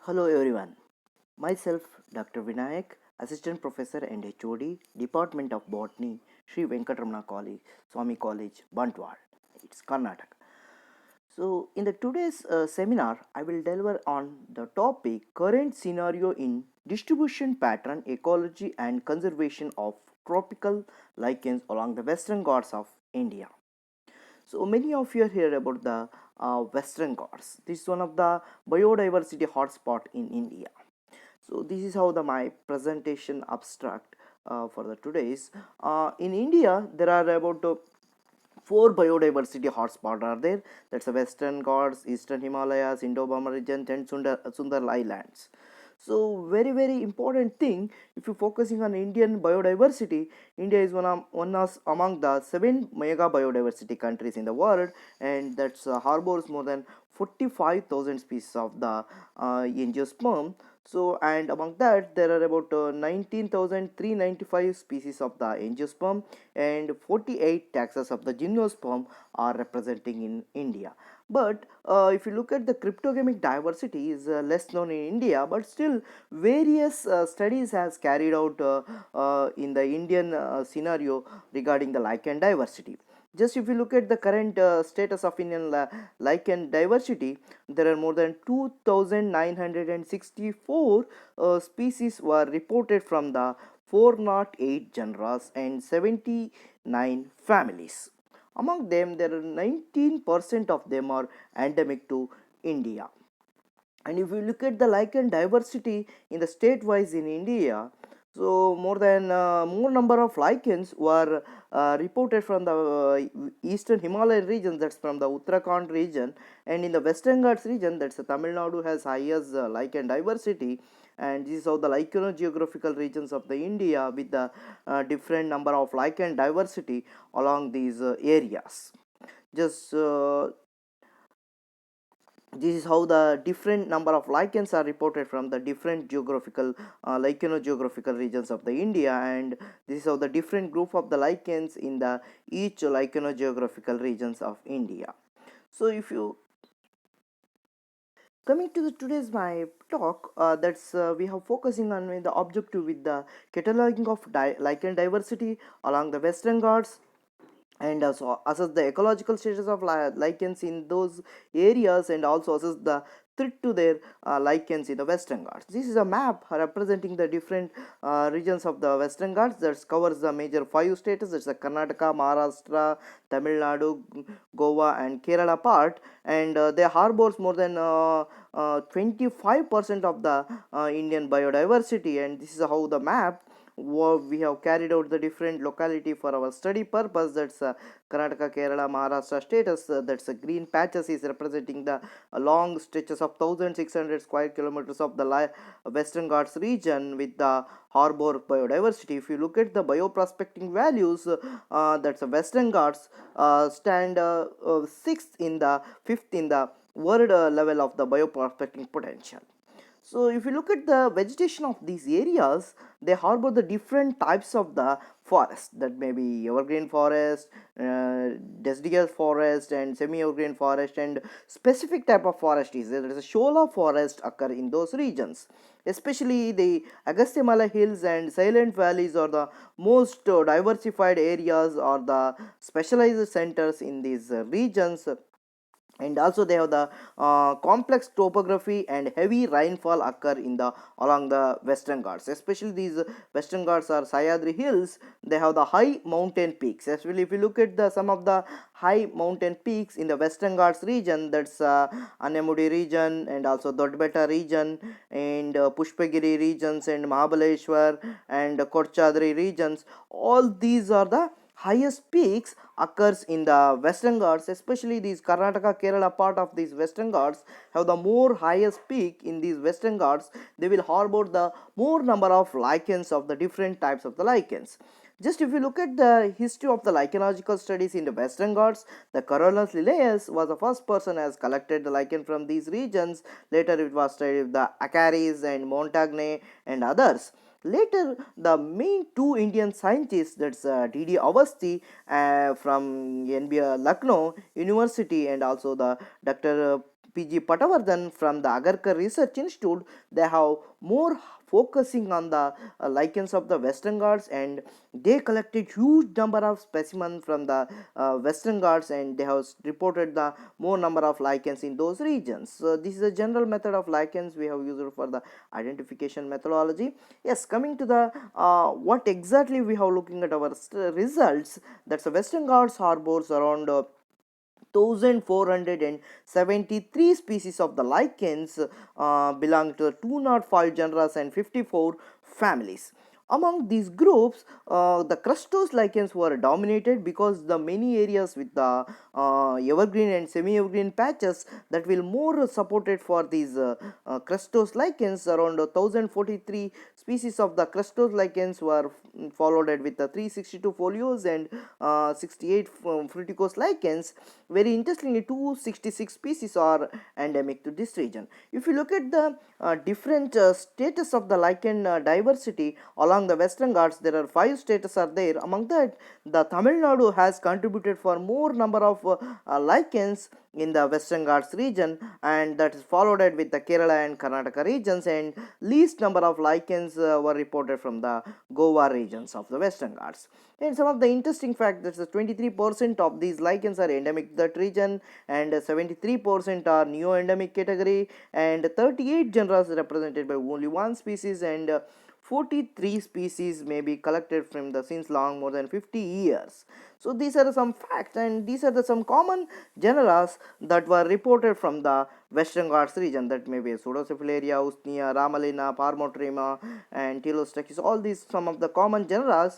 Hello everyone. Myself Dr. Vinayak, Assistant Professor and HOD, Department of Botany, Sri Venkatramana College, Swami College, Bantwal. It's Karnataka. So, in the today's seminar, I will delve on the topic current scenario in distribution pattern, ecology and conservation of tropical lichens along the western Ghats of India. So many of you hear about the Western Ghats. This is one of the biodiversity hotspot in India. So this is how the my presentation abstract for the today's. In India, there are about four biodiversity hotspots are there. That's the Western Ghats, Eastern Himalayas, Indo-Burma region, and Sundar Islands. So very important thing, if you're focusing on Indian biodiversity, India is one of among the seven mega biodiversity countries in the world, and that's harbors more than 45,000 species of the angiosperm. So and among that there are about 19,395 species of the angiosperm and 48 taxa of the gymnosperm are representing in India. But if you look at the cryptogamic diversity is less known in India, but still various studies has carried out in the Indian scenario regarding the lichen diversity. Just if you look at the current status of Indian lichen diversity, there are more than 2,964 species were reported from the 408 genera and 79 families. Among them, there are 19% of them are endemic to India. And if you look at the lichen diversity in the state wise in India, so more number of lichens were reported from the eastern Himalayan region, that's from the Uttarakhand region, and in the Western Ghats region, that's Tamil Nadu has highest lichen diversity. And this is how the lichenogeographical regions of the India with the different number of lichen diversity along these areas. Just This is how the different number of lichens are reported from the different geographical lichenogeographical regions of the India, and this is how the different group of the lichens in the each lichenogeographical regions of India. So if you coming to the today's my talk, that's we have focusing on the objective with the cataloging of lichen diversity along the Western Ghats, and also assess the ecological status of lichens in those areas, and also assess the threat to their lichens in the Western Ghats. This is a map representing the different regions of the Western Ghats that covers the major five states. That's the Karnataka, Maharashtra, Tamil Nadu, Goa, and Kerala part, and they harbors more than 25% of the Indian biodiversity. And this is how the map we have carried out the different locality for our study purpose. That's Karnataka, Kerala, Maharashtra status. That's green patches is representing the long stretches of 1600 square kilometers of the Western Ghats region with the harbor biodiversity. If you look at the bioprospecting values, that's the Western Ghats stand sixth in the fifth in the world level of the bioprospecting potential. So if you look at the vegetation of these areas, they harbor the different types of the forest, that may be evergreen forest, deciduous forest, and semi-evergreen forest, and specific type of forest is there. There is a shola forest occur in those regions. Especially the Agastya hills and silent valleys are the most diversified areas or the specialized centers in these regions, and also they have the complex topography and heavy rainfall occur in the along the Western Ghats. Especially these Western Ghats are Sahyadri hills, they have the high mountain peaks. Especially if you look at the some of the high mountain peaks in the Western Ghats region, that's Anemudi region, and also Dodbetta region, and Pushpagiri regions, and Mahabaleshwar, and Korchadri regions. All these are the highest peaks occurs in the Western Ghats. Especially these Karnataka, Kerala part of these Western Ghats have the more highest peak in these Western Ghats. They will harbor the more number of lichens of the different types of the lichens. Just if you look at the history of the lichenological studies in the Western Ghats, the Carolus Linnaeus was the first person has collected the lichen from these regions. Later it was studied with the Acaris and Montagne and others. Later, the main two Indian scientists, that's D.D. Avasthi from NB Lucknow University, and also the Dr. PG Patavardhan from the Agarkar Research Institute, they have more focusing on the lichens of the Western Ghats, and they collected huge number of specimens from the Western Ghats, and they have reported the more number of lichens in those regions. So this is a general method of lichens we have used for the identification methodology. Yes, coming to the what exactly we have looking at our results, that's the Western Ghats harbors around 1473 species of the lichens belong to 205 genera and 54 families. Among these groups, the crustose lichens were dominated because the many areas with the evergreen and semi-evergreen patches that will more supported for these crustose lichens. Around 1043 species of the crustose lichens were followed with the 362 folios and 68 fruticose lichens. Very interestingly, 266 species are endemic to this region. If you look at the different status of the lichen diversity along the Western Ghats, there are 5 status are there. Among that, the Tamil Nadu has contributed for more number of lichens in the Western Ghats region, and that is followed with the Kerala and Karnataka regions, and least number of lichens were reported from the Goa regions of the Western Ghats. And some of the interesting facts, that 23% of these lichens are endemic to that region, and 73% are neo-endemic category, and 38 genera represented by only one species, and 43 species may be collected from the since long more than 50 years. So these are some facts, and these are some common genera that were reported from the Western Ghats region, that may be Pseudocephalaria, Usnea, Ramalina, Parmotrema, and Telostachys. All these some of the common genera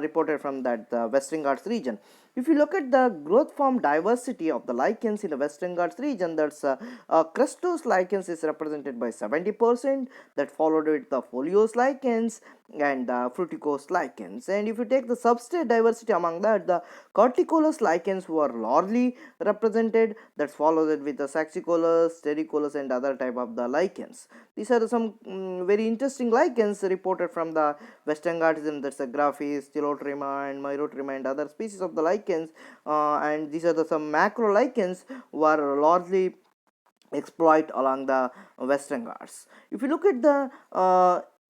reported from that Western Ghats region. If you look at the growth form diversity of the lichens in the Western Ghats region, that's crustose lichens is represented by 70%, that followed with the foliose lichens and the fruticose lichens. And if you take the substrate diversity, among that, the corticolous lichens were largely represented, that's followed with the saxicolous, tericolous, and other type of the lichens. These are some very interesting lichens reported from the Western Ghats, that's the Graphis, Stilotrema, and Myrotrema, and other species of the lichens, and these are some macro lichens were largely exploit along the Western Ghats. If you look at the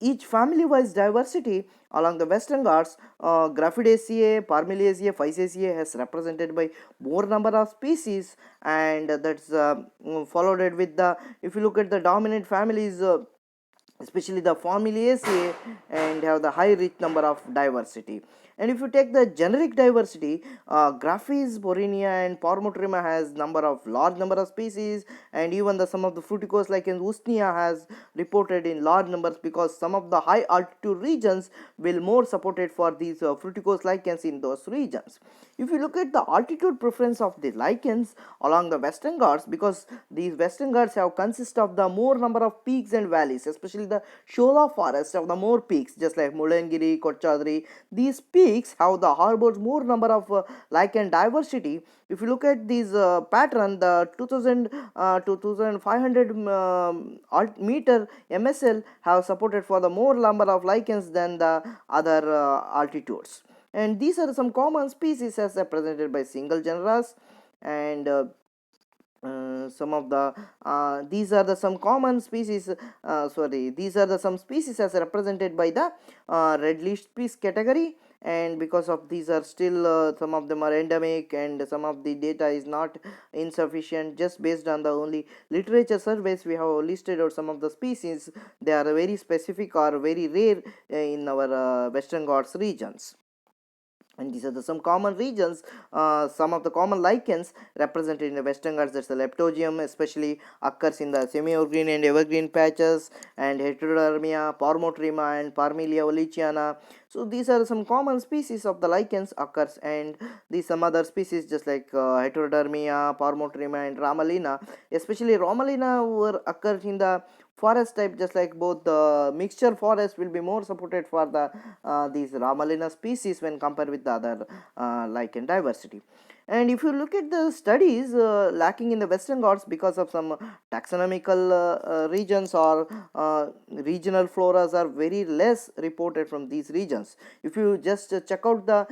each family-wise diversity along the Western Ghats, Graphidaceae, Parmeliaceae, Physaceae has represented by more number of species, and that's followed with the, if you look at the dominant families, especially the Formulaceae, and have the high rich number of diversity. And if you take the generic diversity, Graphis, Borinia, and Parmotrema has large number of species, and even the some of the fruticose like in Usnea has reported in large numbers, because some of the high altitude regions will more supported for these fruticose lichens in those regions. If you look at the altitude preference of the lichens along the Western Ghats, because these Western Ghats have consist of the more number of peaks and valleys, especially the Shola forest have the more peaks, just like Mulangiri, Kochadri. These peaks have the harbors more number of lichen diversity. If you look at this pattern, the 2000 to 2500 meter MSL have supported for the more number of lichens than the other altitudes. And these are some common species as represented by single genera, and some of the these are the some common species, these are the some species as represented by the red list species category. And because of these are still some of them are endemic, and some of the data is not insufficient, just based on the only literature surveys we have listed out some of the species, they are very specific or very rare in our Western Ghats regions. And these are some common regions, some of the common lichens represented in the Western Ghats, that's the Leptogium, especially occurs in the semi-evergreen and evergreen patches, and Heterodermia, Parmotrema, and Parmelia oleaciana. So these are some common species of the lichens occurs, and these some other species just like Heterodermia, Parmotrema, and Ramalina. Especially Ramalina were occurs in the forest type, just like both the mixture forest will be more supported for the these Ramalina species when compared with the other lichen diversity. And if you look at the studies lacking in the Western Ghats because of some taxonomical regions or regional floras are very less reported from these regions. If you just check out the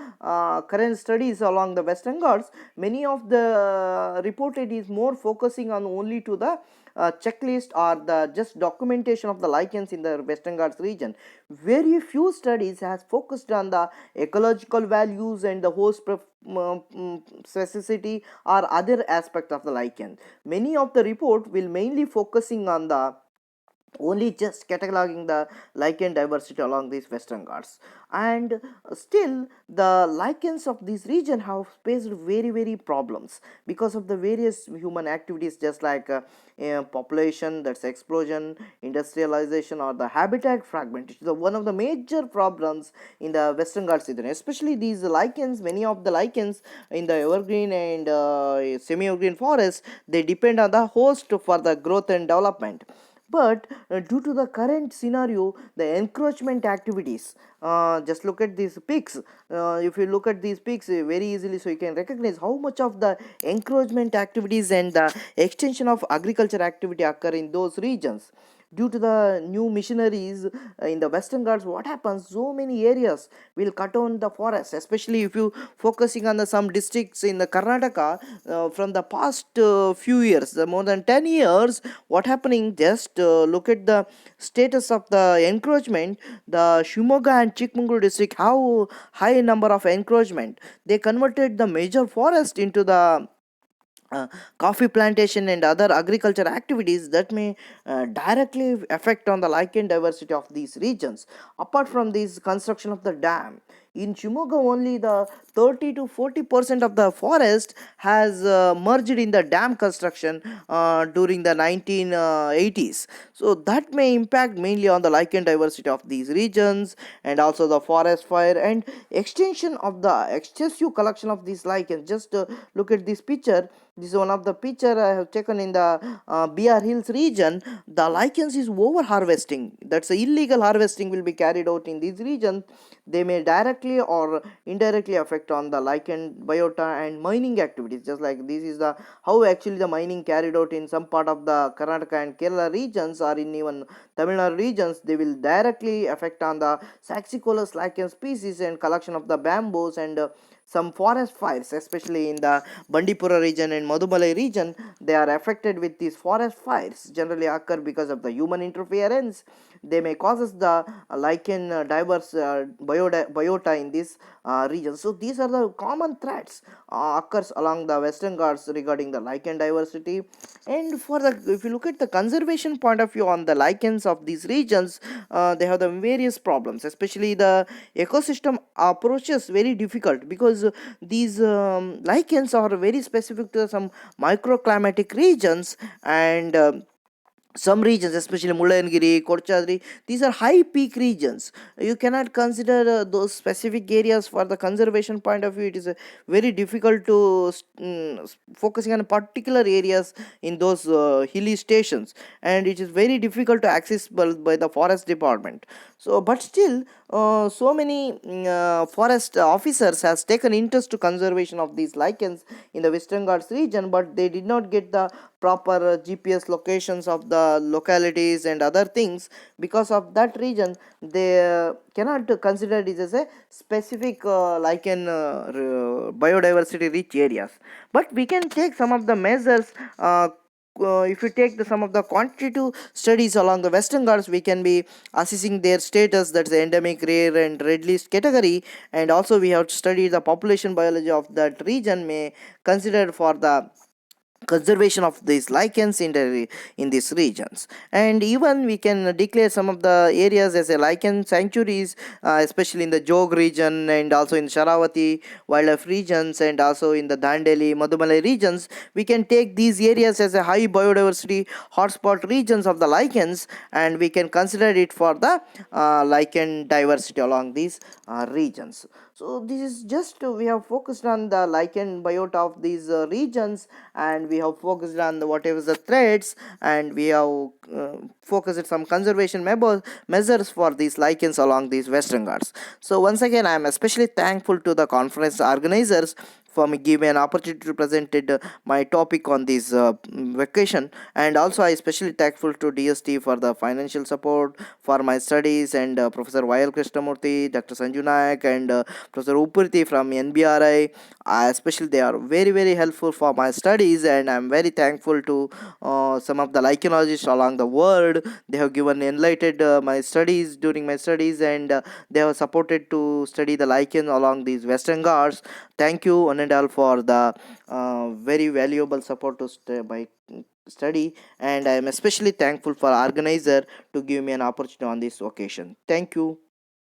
current studies along the Western Ghats, many of the reported is more focusing on only to the checklist or the just documentation of the lichens in the Western Ghats region. Very few studies has focused on the ecological values and the host specificity or other aspect of the lichen. Many of the report will mainly focusing on the only just cataloging the lichen diversity along these Western Ghats. And still the lichens of this region have faced very problems because of the various human activities, just like population, that's explosion, industrialization, or the habitat fragmentation. So one of the major problems in the Western Ghats region, especially these lichens, many of the lichens in the evergreen and semi-evergreen forests, they depend on the host for the growth and development. But due to the current scenario, the encroachment activities, just look at these peaks. If you look at these peaks very easily, so you can recognize how much of the encroachment activities and the extension of agriculture activity occur in those regions. Due to the new missionaries in the Western Ghats, what happens, so many areas will cut down the forest, especially if you focusing on the some districts in the Karnataka. From the past few years, more than 10 years, what happening, just look at the status of the encroachment. The Shimoga and Chikmagalur district have high number of encroachment. They converted the major forest into the uh, coffee plantation and other agriculture activities that may directly affect on the lichen diversity of these regions. Apart from this construction of the dam in Shimoga, only the 30 to 40% of the forest has merged in the dam construction during the 1980s. So that may impact mainly on the lichen diversity of these regions, and also the forest fire and extension of the excessive collection of these lichens. Just look at this picture. This is one of the picture I have taken in the BR Hills region. The lichens is over harvesting. That's a illegal harvesting will be carried out in these regions. They may directly or indirectly affect on the lichen biota and mining activities. Just like this is the how actually the mining carried out in some part of the Karnataka and Kerala regions, or in even Tamil Nadu regions, they will directly affect on the Saxicolous lichen species and collection of the bamboos and some forest fires, especially in the Bandipura region and Madhumalai region. They are affected with these forest fires, generally occur because of the human interference. They may causes the lichen diverse biota in this region. So these are the common threats occurs along the Western Ghats regarding the lichen diversity. And for the, if you look at the conservation point of view on the lichens of these regions, they have the various problems, especially the ecosystem approaches very difficult because these lichens are very specific to some microclimatic regions. And some regions, especially Mullayanagiri, Kodachadri, these are high peak regions. You cannot consider those specific areas for the conservation point of view. It is very difficult to focusing on particular areas in those hilly stations, and it is very difficult to access by the forest department. So, but still, so many forest officers has taken interest to conservation of these lichens in the Western Ghats region, but they did not get the proper GPS locations of the localities and other things. Because of that region, they cannot consider it as a specific lichen biodiversity rich areas. But we can take some of the measures. If you take some of the quantitative studies along the Western Ghats, we can be assessing their status, that's the endemic, rare, and red list category. And also we have to study the population biology of that region, may consider for the conservation of these lichens in these regions. And even we can declare some of the areas as a lichen sanctuaries, especially in the Jog region and also in Sharavati wildlife regions, and also in the Dandeli, Madhumalai regions. We can take these areas as a high biodiversity hotspot regions of the lichens, and we can consider it for the lichen diversity along these regions. So this is just we have focused on the lichen biota of these regions, and we have focused on the whatever the threats, and we have focused some conservation measures for these lichens along these Western Ghats. So once again, I am especially thankful to the conference organizers for me give me an opportunity to present my topic on this vacation. And also I especially thankful to DST for the financial support for my studies, and Professor YL Krishnamurthy, Dr. Sanju Nayak, and Professor Upurti from NBRI. Especially they are very very helpful for my studies, and I'm very thankful to some of the lichenologists along the world. They have given enlightened my studies during my studies, and they have supported to study the lichen along these Western Ghats. Thank you one and all for the very valuable support to my study, and I am especially thankful for organizer to give me an opportunity on this occasion. Thank you.